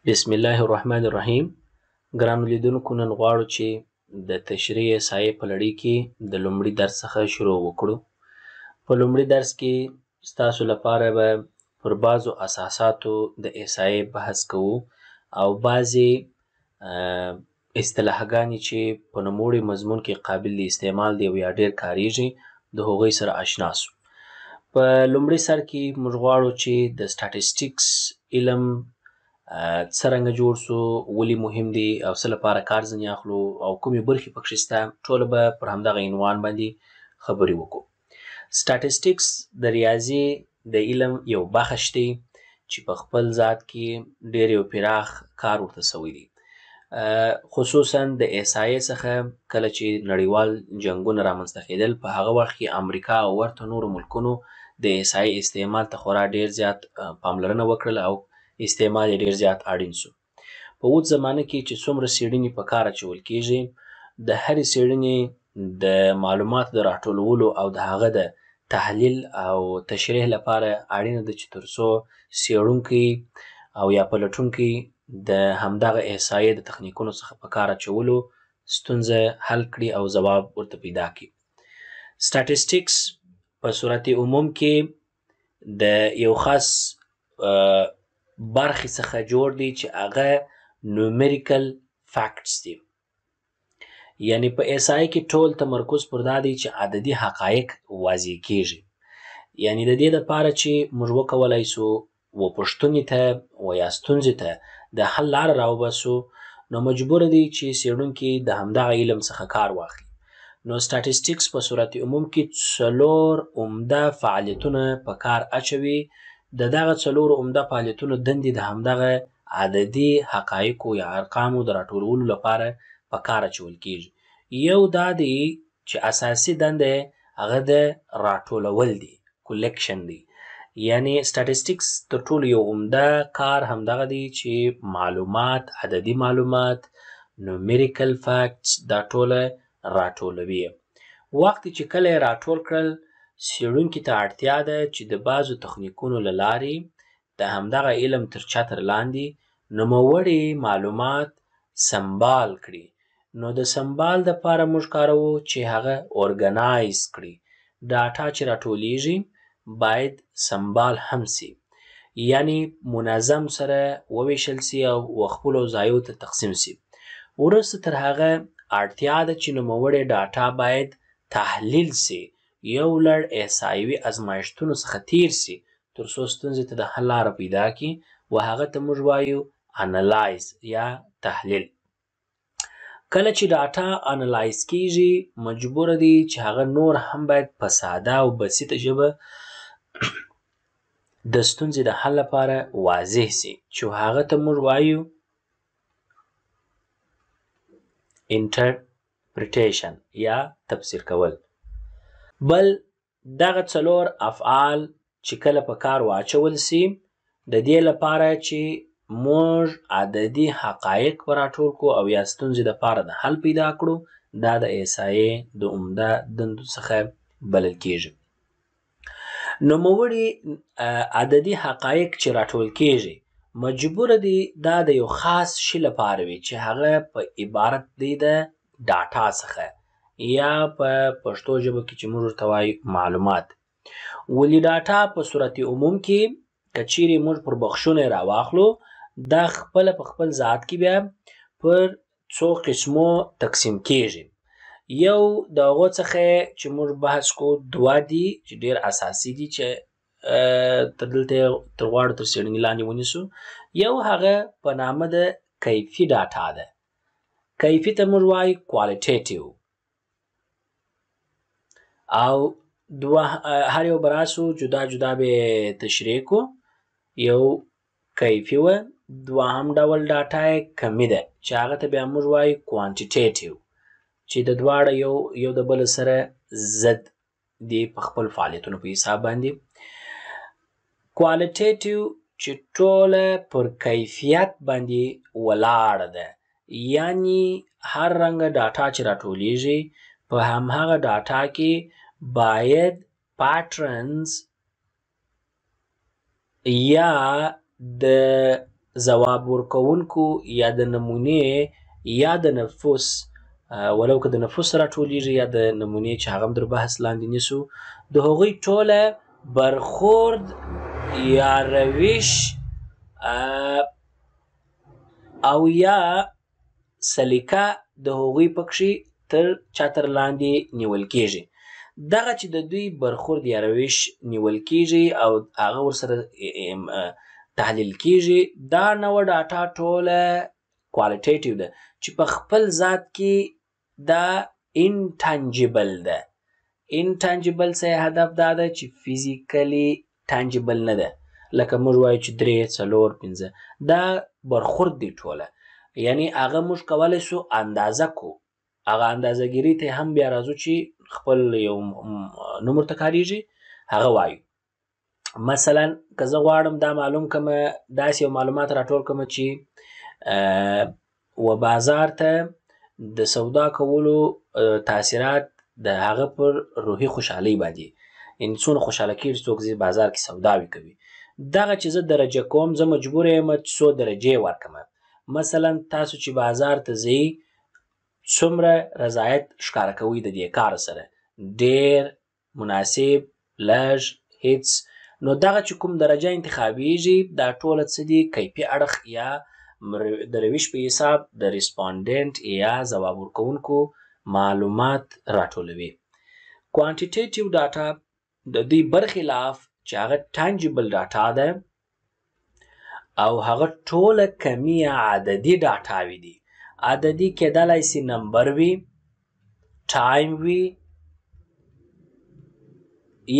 بسم الله الرحمن الرحیم. ګرانو لیدونکو، نن غواړو چې د تشریح احصایې په لړۍ کې د لومړي درس څخه شروع وکړو. په لومړي درس کې ستاسو لپاره به پر بعضو اساساتو د احصایې بحث کوو او بعضې اصطلاحګانې چې په نوموړي مضمون کې قابل د استعمال دي او یا ډېر کاریږي د هغوی سره اشنا سو. په لومړي سر کې موږ غواړو چې د سټاټسټیکس علم څرنګه جوړ سو، ولې مهم دی او څه لپاره کار ځینې اخلو او کومې برخې پکښې شته، ټوله به پر همدغه عنوان باندې خبرې وکړو. سټاټسټیکس د ریاضي د علم یو بخش دی چې په خپل ذات کې ډېر یو پراخ کار ورته سوی دی. خصوصا د احصایې څخه کله چې نړیوال جنګونه رامنځته کېدل، په هغه وخت کې امریکا او ورته نورو ملکونو د احصایې استعمال ته خورا ډېر زیات پاملرنه وکړله او استعمال یې ډېر زیات اړین سو. په اوس زمانه کې چې څومره څېړنې په کار اچول کېږي، د هرې څېړنې د معلوماتو د راټولولو او د هغه د تحلیل او تشریح لپاره اړینه ده چې تر څو څېړونکی او یا پلټونکی د همدغه احصایې د تخنیکونو څخه په کار اچولو ستونزه حل کړي او ځواب ورته پیدا کړي. سټاټسټیکس په صورت عموم کې د یو خاص برخې څخه جوړ دی چې هغه نومریکل فیکټس دي. یعنی په احصایې کې ټول تمرکز پر دا دی چې عددي حقایق واضح کېږي. یعنی د دې دپاره چې موږ وکولی سو و پوښتنې ته و یا ستونزې ته د حل لاره راوباسو، نو مجبوره دی چې څېړونکي د همدغه علم څخه کار واخلي. نو سټاټسټیکس په صورت عموم کې 4 عمده فعالیتونه په کار اچوي. د دغه 4 عمده فعالیتونو دندې د همدغه عددي حقایقو یا ارقامو د راټولولو لپاره په کار اچول کېږي. یو دا دی چې اساسي دنده هغه د راټولول دی، کلیکشن دی. یعنی سټاټسټیکس تر ټولو یو عمده کار همدغه دی چې معلومات، عددي معلومات، نومریکل فیکټس دا ټوله راټولوي. وخت چې کله یې راټول کړل، څېړونکي ته اړتیا ده چې د بعضو تخنیکونو له لارې د همدغه علم تر چتر لاندې نوموړي معلومات سمبال کړي. نو د سمبال دپاره موږ کاروو چې هغه ارګنایز کړي. ډاټا چې راټولیږي باید سمبال هم سي، یعنی منظم سره وویشل سي او خپلو ځایو ته تقسیم سي. وروسته تر هغه اړتیا ده چې نوموړې ډاټا باید تحلیل سي، یو لړ احصایوي ازمایښتونو څخه تیر سي تر څو ستونزې ته د حل لاره پیدا کړي و هغه ته موږ وایو انالایز یا تحلیل. کله چې ډاټا انالایز کېږي، مجبوره دی چې هغه نور هم باید په ساده او بسیطه ژبه د ستونزې د حل لپاره واضح سي چې هغه ته موږ وایو انټرپریټیشن یا تفسیر کول. بل دغه 4 افعال چې کله په کار واچول سي، د دې لپاره چې موږ عددي حقایق په راټول کړو او یا ستونزې دپاره د حل پیدا کړو، دا د احصایې د عمده دندو څخه بلل کېږي. نوموړي عددي حقایق چې راټول کېږي، مجبوره دی دا د یو خاص شي لپاره وي چې هغه په عبارت دی د ډاټا څخه یا په پښتو ژبه کې چې موږ ورته وایو معلومات. ولې ډاټا په صورت عموم کې که چیرې موږ پر بخشونه یې راواخلو، دا خپله په خپل ذات کې بیا پر څو قسمو تقسیم کېږي. یو د هغو څخه چې موږ بحث کوو 2 دي چې ډېر اساسي دي چې دلته یې غواړو تر څېړنې لاندې ونیسو. یو هغه په نامه د کیفي ډاټا ده. کیفي ته موږ وایو کوالټیټیو، او هر یو به راسو جدا جدا به یې تشریح کړو. یو کیفي وه، دوهم ډول ډاټا یې کمي ده چې هغه ته بیا موږ وایو کوانټیټیټیو، چې د دواړه یو د بل سره ضد دي په خپل فعالیتونو په حساب باندې. کوالټیټیو چې ټوله پر کیفیت باندې ولاړه ده، یعنی هر رنګه ډاټا چې راټولیږي په همهغه ډاټا کې باید پاترنز یا د ځواب ورکوونکو یا د نمونې یا د نفوس ولو که د نفوس راټولیږي یا د نمونې چې هغه هم در بحث لاندې نیسو د هغوی ټوله برخورد یا روش او یا سلیقه د هغوی پکښې تر چتر لاندې نیول کېږي. دغه چې د دوی برخورد یا روش نیول کېږي او هغه ورسره تحلیل کېږي، دا نوعه ډاټا ټوله کوالټیټیو ده چې په خپل ذات کې دا انټانجیبل ده. انټانجیبل څه هدف دا ده چې فیزیکلی ټانجیبل نه ده، لکه موږ وایو چې 3 4 5 دا برخورد دی ټوله، یعنی هغه موږ کولی سو اندازه کو، هغه اندازهګیري ته هم بیا راځو چې خپل یو نوم ورته کاریږي هغه وایو. مثلا که زه غواړم دا معلوم کړمه، داسې یو معلومات راټول کړمه چې و بازار ته د سودا کولو تاثیرات د هغه پر روحي خوشحالۍ باندې، یعنې څونه خوشحاله کېږي څوک ځي بازار کې سوداوې کوي. دغه چې زه درجه کوم، زه مجبور یم چې څو درجې ورکړمه. مثلا تاسو چې بازار ته ځئ څومره رضایت ښکاره کوئ د دې کار سره، ډېر، مناسب، لږ، هیڅ. نو دغه چې کوم درجه انتخابیږي دا ټوله څه دي؟ کیفي اړخ یا د روش په حساب د ریسپانډنټ یا ځواب ورکوونکو معلومات راټولوي. کوانټیټیټیو ډاټا د دوی برخلاف چې هغه ټانجیبل ډاټا ده او هغه ټوله کمي یا عددي ډاټاوې دي. عددي کېدلی سي نمبر وي، ټایم وي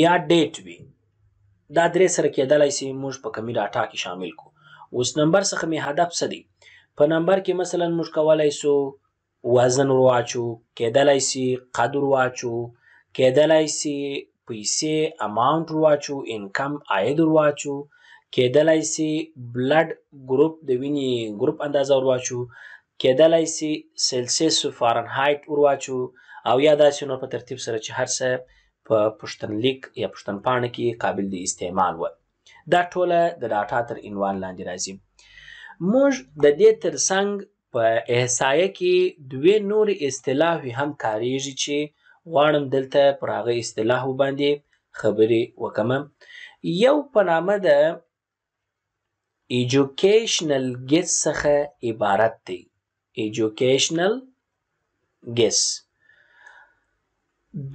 یا ډیټ وي. دا درې سره کېدلی سي موږ په کمي ډاټا کې شامل کړو. اوس نمبر څخه مې هدف څه دی؟ په نمبر کې مثلا موږ کولی سو وزن ورواچو، کېدلی سي قد ورواچو، کېدلی سي پیسې اماونټ ورواچو، انکم عاید ورواچو، کېدلی سي بلډ ګروپ د وینې ګروپ اندازه ورواچو، کېدلی سي سلسیس فارنهایت ورواچو، او یا داسې نور په ترتیب سره چې هر څه په پوښتنلیک یا پوښتنپاڼه کې قابل د استعمال و. دا ټوله د ډاټا تر عنوان لاندې راځي. موږ د دې ترڅنګ په احصایه کې دوې نورې اصطلاحې هم کاریږي چې غواړم دلته پر هغه اصطلاح باندې خبرې وکړم. یو په نامه د ایجوکیشنل ګیس څخه عبارت دی. ایجوکیشنل ګیس.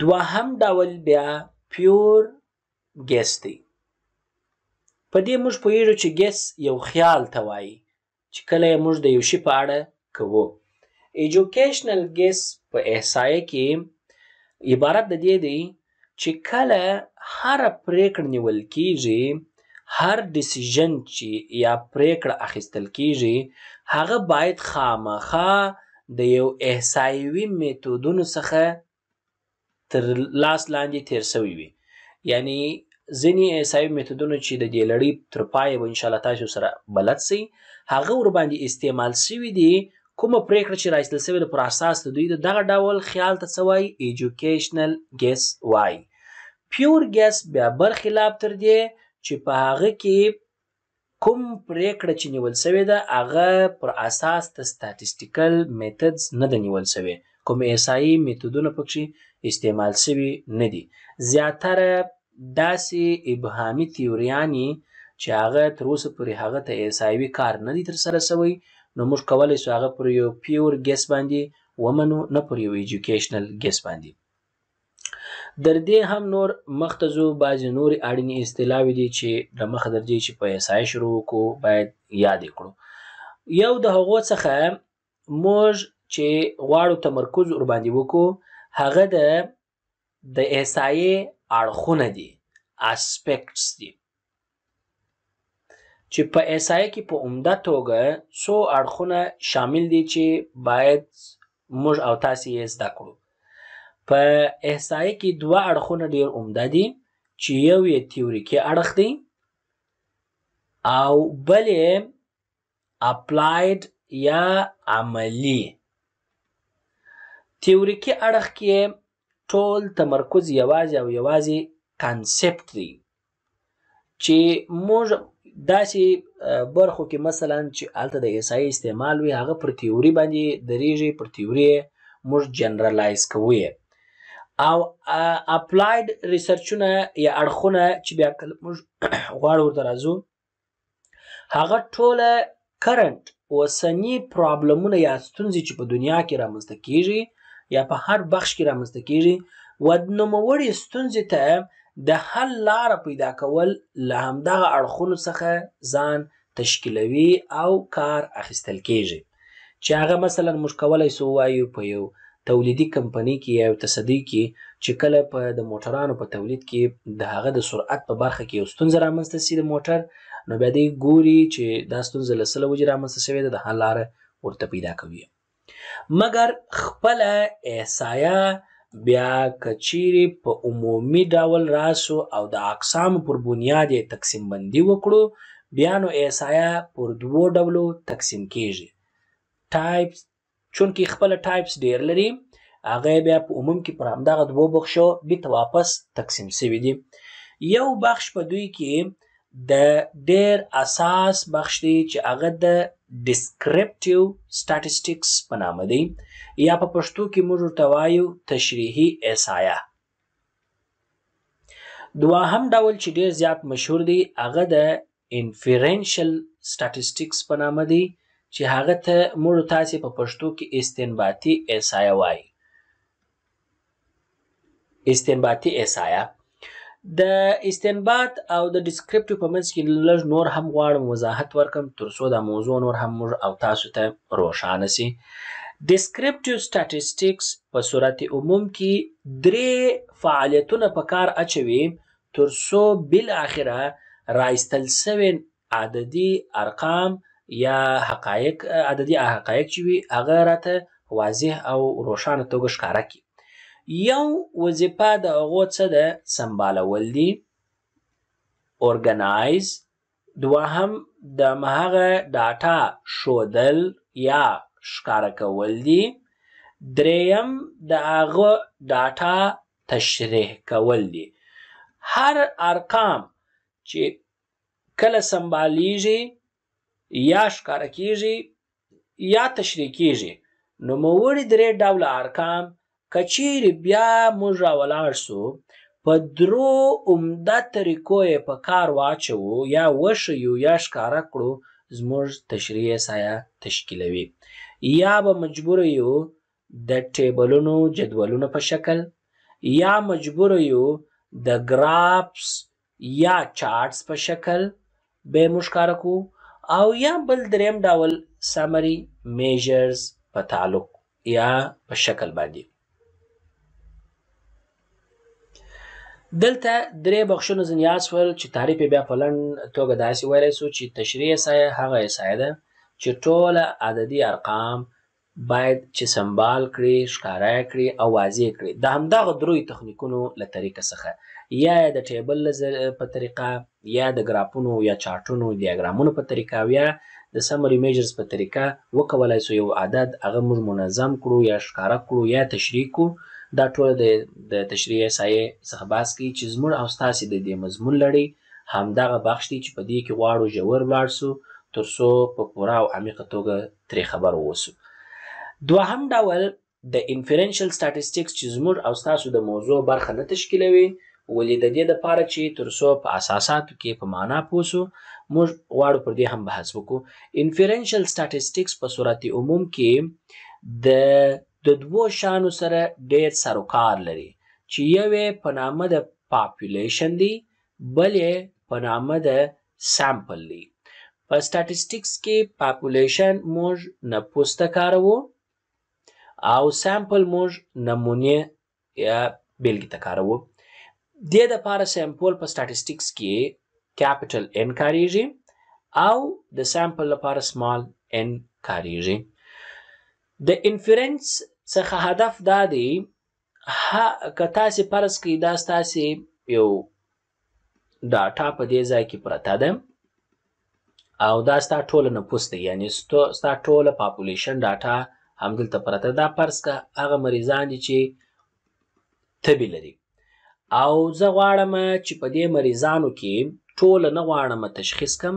دوهم ډول بیا پیور ګیس دی. په دې موږ پوهیږو چې ګیس یو خیال ته وایي چې کله یې موږ د یو شي په اړه کوو. ایجوکیشنل ګیس په احصایه کې عبارت د دې دی چې کله هره پریکړه نیول کیږي، هر ډیسیژن چې یا پریکړه اخیستل کیږي، هغه باید خامخا د یو احصایوي میتودونو څخه تر لاس لاندې تیر سوی وي. یعنی ځینې احصایوي میتودونه چې د دې لړۍ تر پایه به انشاءالله تاسو سره بلد سئ، هغه ورباندې استعمال سوي دي. کومه پریکړه چې راایستل سوې ده پر اساس د دوی د دغه ډول خیال ته څه وایي؟ ایجوکیشنل ګیس وایي. پیور ګیس بیا برخلاف تر دې چې په هغه کې کوم پریکړه چې نیول سوې ده هغه پر اساس د سټاټسټیکل میتودز نه ده نیول سوې، کوم احصایي میتودونه پکښې استعمال سوي نه دي. زیاتره داسې ابهامي تیوریانې چې هغه تر اوسه پورې هغه ته احصایوي کار نه دی ترسره سوی، نو موږ کولی سو هغه پر یو پیور ګیس باندې ومنو، نه پر یو ایجوکیشنل ګیس باندې. در دې هم نور مخته ځو، بعضې نورې اړینې اصطلاحې دي چې له مخه درځي چې په احصایه شروع وکړو باید یاد یې کړو. یو د هغو څخه موږ چې غواړو تمرکز ورباندې وکړو هغه د احصایې اړخونه دي، اسپیکټس دي، چې په احصایه کې په عمده توګه څو اړخونه شامل دي چې باید موږ او تاسې یې زده کړو. په احصایه کې دوه اړخونه ډېر عمده دي چې یو یې تیوریکي اړخ دی او بل یې اپلاید یا عملي. تیوریکي اړخ کې ټول تمرکز یوازې او یوازې کانسپټ دی چې موږ داسې برخو کې مثلا چې هلته د احصایې استعمال وي هغه پر تیوري باندې درېږي، پر تیوري موږ جنرالایز کوو او اپلاید ریسرچونه یا اړخونه چې بیا کله موږ غواړو ورته راځو هغه ټوله کرنټ اوسني پرابلمونه یا ستونزې چې په دنیا کې رامنځته کیږي یا په هر بخش کې رامنځته کیږي و نوموړې ستونزې ته د حل لاره پیدا کول له همدغه اړخونو څخه ځان تشکیلوي او کار اخیستل کیږي چې هغه مثلا موږ کولی سو ووایو په یو تولیدي کمپنۍ کې یا یو تصدۍ کې چې کله په د موټرانو په تولید کې د هغه د سرعت په برخه کې یو ستونزه رامنځته سي د موټر، نو بیا دی ګوري چې دا ستونزه له څه له وجې رامنځته شوې ده، د حل لاره ورته پیدا کوي. مګر خپله احصایه بیا که چیرې په عمومي ډول راسو او د اقسامو پر بنیاد یې تقسیم بندي وکړو، بیا نو احصایه پر دوو ډولو تقسیم کیږي. ټایپس چونکې خپله ټایپس ډیر لري هغه بیا په عموم کې پر همدغه دوو بخشو بیرته واپس تقسیم شوي دي. یو بخش په دوی کې د ډیر اساس بخش دی چې هغه د ډسکریپټیو سټاټسټکس په نامه دی یا په پښتو کې موږ ورته وایو تشریحي احصایه. دوهم ډول چې ډیر زیات مشهور دی هغه د انفرنشل سټاټسټکس په نامه دی چې هغه ته موږ تاسې په پښتو کې استنباطي احصایه وایي. استنباطي احصایه د استنباط او د ډسکریپټیو په منځ کې لږ نور هم غواړم وضاحت ورکړم تر څو دا موضوع نور هم موږ او تاسو ته روښانه سي. ډسکریپټیو سټاټسټکس په صورت عموم کې درې فعالیتونه په کار اچوي تر څو بالاخره رایستل سوي عددي ارقام یا حقایق عددي حقایق چې وي هغه راته واضح او روښانه توګه ښکاره کړي. یو وظیفه د هغو څه ده؟ سمبالول دي، ارګنایز. دوهم د همهغه ډاټا ښودل یا ښکاره کول دي. دریم د هغه ډاټا تشریح کول دي. هر ارقام چې کله سمبالیږي یا ښکاره کیږي یا تشریح کیږي، نوموړي درې ډوله ارقام که چیرې بیا موږ راولاړ سو په درو عمده طریقو یې په کار واچوو یا وښیو یا ښکاره کړو زموږ تشریحي احصایه تشکیلوي. یا به مجبور یو د ټیبلونو جدولونو په شکل، یا مجبور یو د ګرافس یا چارټس په شکل به یې موږ ښکاره کړو، او یا بل دریم ډول سمري میجرز په تعلق یا په شکل باندې. دلته درې بخشونه ځینې یاد شول چې تعریف یې بیا په لنډ توګه داسې ویلی سو چې تشریحي احصایه هغه احصایه ده چې ټوله عددي ارقام باید چې سمبال کړي، ښکاره کړي او واضح کړي د همدغه دریو تخنیکونو له طریقه څخه، یا د ټیبل په طریقه، یا د ګرافونو یا چارټونو دیاګرامونو په طریقه، او یا د سمري میجرز په طریقه وکولای سو یو عدد هغه موږ منظم کړو یا ښکاره کړو یا تشریح کړو. دا ټول د تشریحي احصایې څخه بحث کوي چې زموږ او ستاسې د دې مضمون لړۍ همدغه بخش دی چې په دې کې غواړو ژور ولاړ سو تر څو په پوره او عمیقه توګه ترې خبر واوسو. دوهم ډول د انفرنشل سټاټسټکس چې زموږ او ستاسو د موضوع برخه نه تشکیلوي، ولې د دې دپاره چې تر څو په اساساتو کې په معنا پوه سو موږ غواړو پر دې هم بحث وکړو. انفرنشل سټاټسټکس په صورت عموم کې د دوو شانو سره ډیر سروکار لري چې یو یې په نامه د پاپولیشن دی، بل یې په نامه د سامپل دی. په سټاټسټکس کې پاپولیشن موږ نفوس ته کاروو او سامپل موږ نمونې یا بیلګې ته کاروو. دې دپاره سامپل په سټاټسټکس کې کیپټل ان کاریږي او د سامپل لپاره سمال ان کاریږي. د انفرنس څخه هدف دا دی که تاسې فرض کړئ دا ستاسې یو ډاټا په دې ځای کې پرته ده او دا ستا ټوله نفوس دی، یعنې ستا ټوله پاپولیشن ډاټا همدلته پرته ده. دا فرض که هغه مریضان دي چې تبې لري او زه غواړم چې په دې مریضانو کې ټوله نه غواړم تشخیص کم،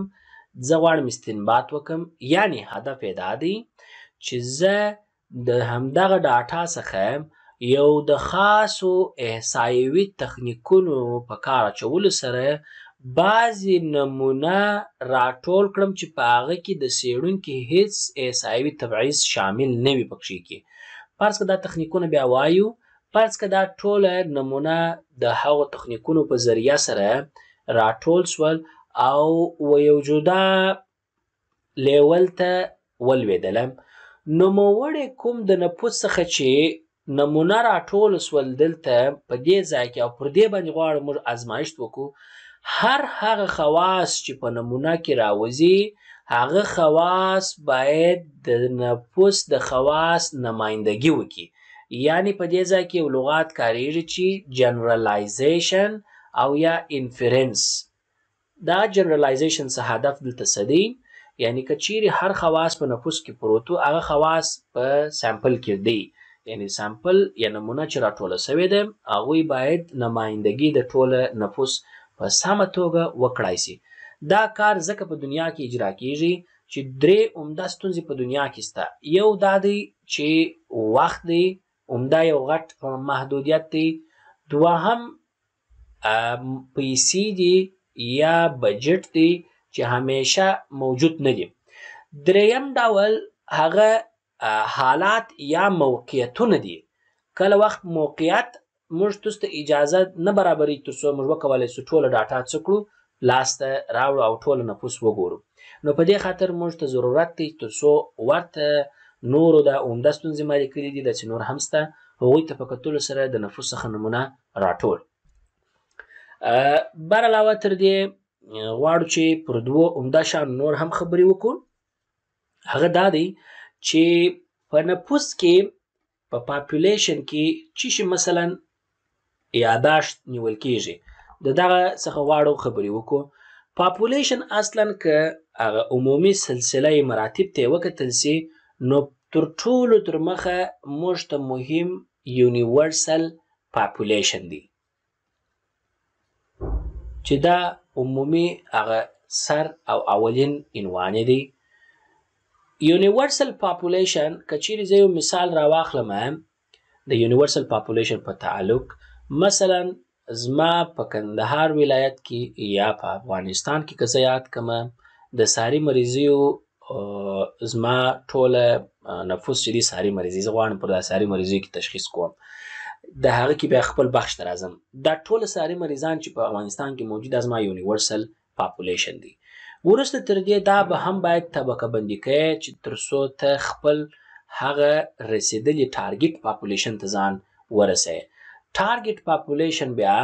زه غواړم استنباط وکم. یعنی هدف یې دا دی چې زه د همدغه ډاټا څخه یو د خاصو احصایوي تخنیکونو په کار اچولو سره بعضې نمونه راټول کړم چې په هغه کې د څېړونکي هیڅ احصایوي تبعیض شامل نه وي پکښې کې. فرض که دا تخنیکونه بیا وایو، فرض که دا ټوله نمونه د هغو تخنیکونو په ذریعه سره راټول سول او یو جدا لیول ته ولوېدله، نوموړی کوم د نفوس څخه چې نمونه راټول سول دلته په دې ځای کې او پر دې باندې غواړو موږ ازمایښت وکړو، هر هغه خواص چې په نمونه کې راوځي هغه خواص باید د نفوس د خواص نمایندګي وکړي. یعنی په دې ځای کې یو لغات کاریږي چې جنرالایزیشن او یا انفرنس. دا جنرالایزیشن څه هدف دلته څه دی؟ یعنی که چیرې هر خواص په نفوس کې پروت و، هغه خواص په سامپل کې دی، یعنی سامپل یا نمونه چې راټوله سوې ده هغوی باید نمایندګي د ټوله نفوس په سمه توګه وکړای سي. دا کار ځکه په دنیا کې اجرا کیږي چې درې عمده ستونزې په دنیا کې شته. یو دا دی چې وخت دی، عمده یو غټ محدودیت دی. دوهم پیسې دي یا بجټ دی چې همیشه موجود نه دي. دریم ډول هغه حالات یا موقعیتونه دي. کله وخت موقعیت موږ تاسو ته اجازه نه برابروي تر څو موږ وکولی سو ټوله ډاټا څه کړو، لاسته راوړو او ټوله نفوس وګورو. نو په دې خاطر موږ ته ضرورت دی تر څو ورته نورو د عمده ستونزې ما لیکلي دي داسې نور هم شته، هغوی ته په کتلو سره د نفوس څخه نمونه راټول. بر علاوه تر دې غواړو چې پر دوو عمده شیانو نور هم خبرې وکړو. هغه دا دی چې په نفوس کې په پاپولیشن کې څه شي مثلا یاداشت نیول کیږي، د دغه څخه غواړو خبرې وکړو. پاپولیشن اصلا که هغه عمومي سلسله مراتب ته یې وکتل سي نو تر ټولو تر مخه موږ ته مهم یونیورسل پاپولیشن دی چې دا عمومي هغه سر او اولین عنوان دی. یونیورسل پاپولیشن که چیرې زه یو مثال راواخلم د یونیورسل پاپولیشن په تعلق، مثلا زما په کندهار ولایت کې یا په افغانستان کې که زه یاد کړمه د ساري مریضیو زما ټوله نفوس چې دی ساري مریضي، زه غواړم پر دا ساري مریضیو کې تشخیص کوم، د هغه کې بیا خپل بخش ته راځم. دا ټوله ساري مریضان چې په افغانستان کې موجود دا زما یونیورسل پاپولیشن دی. وروسته تر دې دا به هم باید طبقه بندي کوې چې تر څو ته خپل هغه رسېدلي ټارګټ پاپولیشن ته ځان ورسوې. ټارګټ پاپولیشن بیا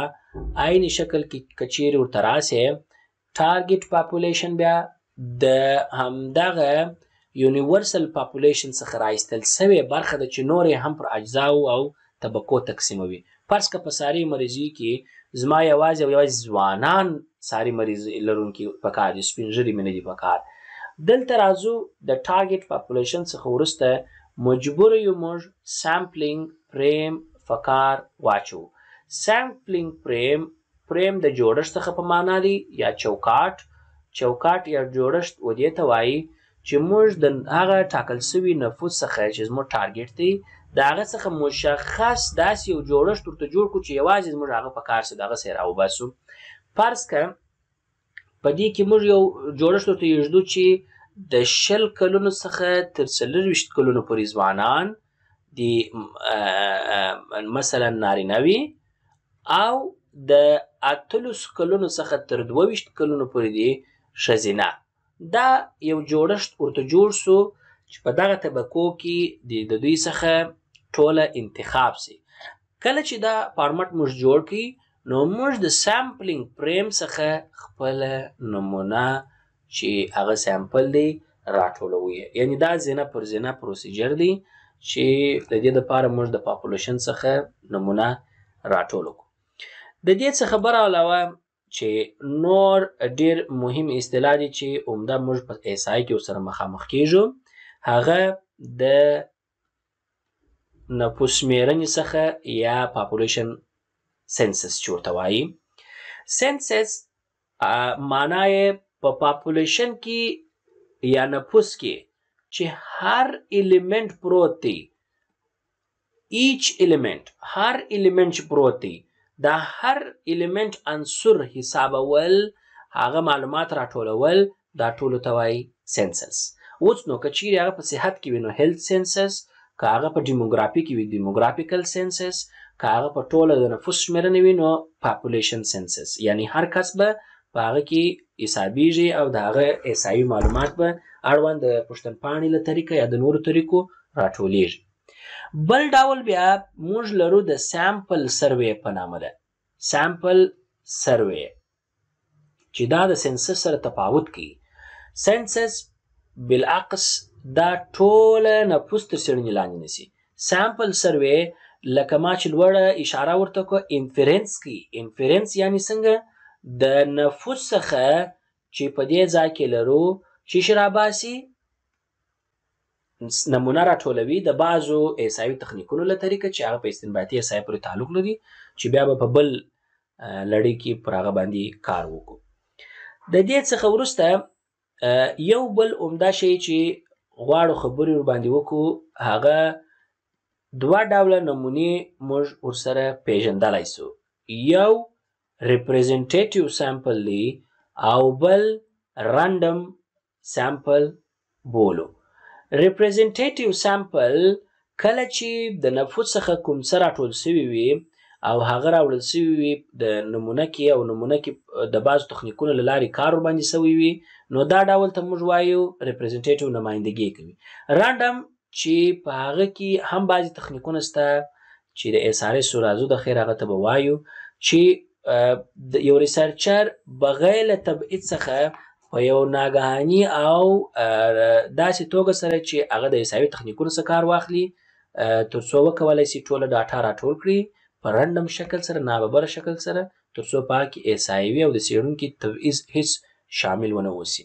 عین شکل کې که چیرې ورته راسې، ټارګټ پاپولیشن بیا د همدغه یونیورسل پاپولیشن څخه راایستل سوې برخه ده چې نور یې هم پر اجزاو او طبقو تقسیموي. فرض که په ساري مریضي کې زما یوازې او یوازې ځوانان ساري مریض لرونکي پکار دي، سپین ږیري مې نه دي پکار. دلته راځو د ټارګټ پاپولیشن څخه وروسته مجبور یو موږ سامپلینګ فریم په کار واچو. سامپلینګ فریم د جوړښت څخه په معنا دی یا چوکاټ یا جوړښت و دې ته وایي چې موږ د هغه ټاکل سوي نفوس څخه چې زموږ ټارګټ دی د هغه څخه مشخص داسې یو جوړښت ورته جوړ کړو چې یوازې زموږ هغه په کار سي دغسې یې راوباسو. فرض که په دې کې موږ یو جوړښت ورته یږدو چې د 20 کلونو څخه تر 24 کلونو پورې ځوانان د مثلا نارینه وي او د 18 کلونو څخه تر 22 کلونو پورې دي ښځینه. دا یو جوړښت ورته جوړ سو چې په دغه طبقو کې د دوی څخه ټوله انتخاب سي. کله چې دا فارمټ موږ جوړ کړي نو موږ د سامپلینګ فریم څخه خپله نمونه چې هغه سامپل دی راټولوو. یعنی دا زینه پر زینه پروسیجر دی چې د دې دپاره موږ د پاپولیشن څخه نمونه راټولو کړو. د دې څخه بر علاوه چې نور ډیر مهم اصطلاح دي چې عمده موږ په احصایي کې ورسره مخامخ کیږو، هغه د نفوس شمېرنې څخه یا پاپولیشن سنسس چې ورته وایي. سنسس معنا یې په پاپولیشن کې یا نفوس کې چې هر الیمنٹ پروت دی، ایچ الیمنٹ، هر الیمنٹ چې پروت دی دا هر الیمنٹ عنصر حسابول، هغه معلومات راټولول، دا ټولو ته وایي سنسس. اوس نو که چیرې هغه په صحت کې وي نو هیلث سنسس، که هغه په ډیموګرافي کې وي ډیموګرافیکل سنسس، که هغه په ټوله د نفوس شمېرنه وي نو پاپولیشن سنسس. یعنی هر کس به په هغه کې حسابیږي او د هغه احصایي معلومات به اړوند د پوښتنپاڼې له طریقه یا د نورو طریقو راټولیږي. بل ډول بیا موږ لرو د سامپل سروې په نامه ده. سامپل سروې چې دا د سنسس سره تفاوت کوي. سنسس بالعکس دا ټوله نفوس تر څېړنې لاندې نیسي. سامپل سروې لکه ما چې لوړه اشاره ورته کړه انفرنس کوي. انفرنس یعنی څنګه د نفوس څخه چې په دې ځای کې لرو چې شي راباسي نمونه راټولوي د بعضو احصایي تخنیکونو له طریقه چې هغه په استنباطي احصایه پورې تعلق لري چې بیا به په بل لړۍ کې پر هغه باندې کار وکړو. د دې څخه وروسته یو بل عمده شی چې غواړو خبرې ورباندې وکړو هغه دوه ډوله نمونې موږ ورسره پیژندلی سو. یو ریپرزنټیټیو سامپل دی او بل رانډم سامپل بولو. ریپرزنټیټیو سامپل کله چې د نفوس څخه کوم څه راټول سوي وي او هغه راوړل سوي وي د نمونه کې او نمونه کې د بعضو تخنیکونو له لارې کار ورباندې سوی وي نو دا ډول ته موږ وایو ریپرزنټیټیو نمایندګي کوي. رانډم چې په هغه کې هم بعضې تخنیکونه شته چې د SRS و رازو د خیر هغه ته به وایو چې یو ریسرچر بغیر له تبعید څخه په یو ناګهاني او داسې توګه سره چې هغه د احصایي تخنیکونو څخه کار واخلي تر څو وکولی سي ټوله ډاټا راټول کړي په رنډم شکل سره، ناببره شکل سره، تر څو په هغه کې احصایوي او د څېړونکي تبعیض هیڅ شامل ونه اوسي.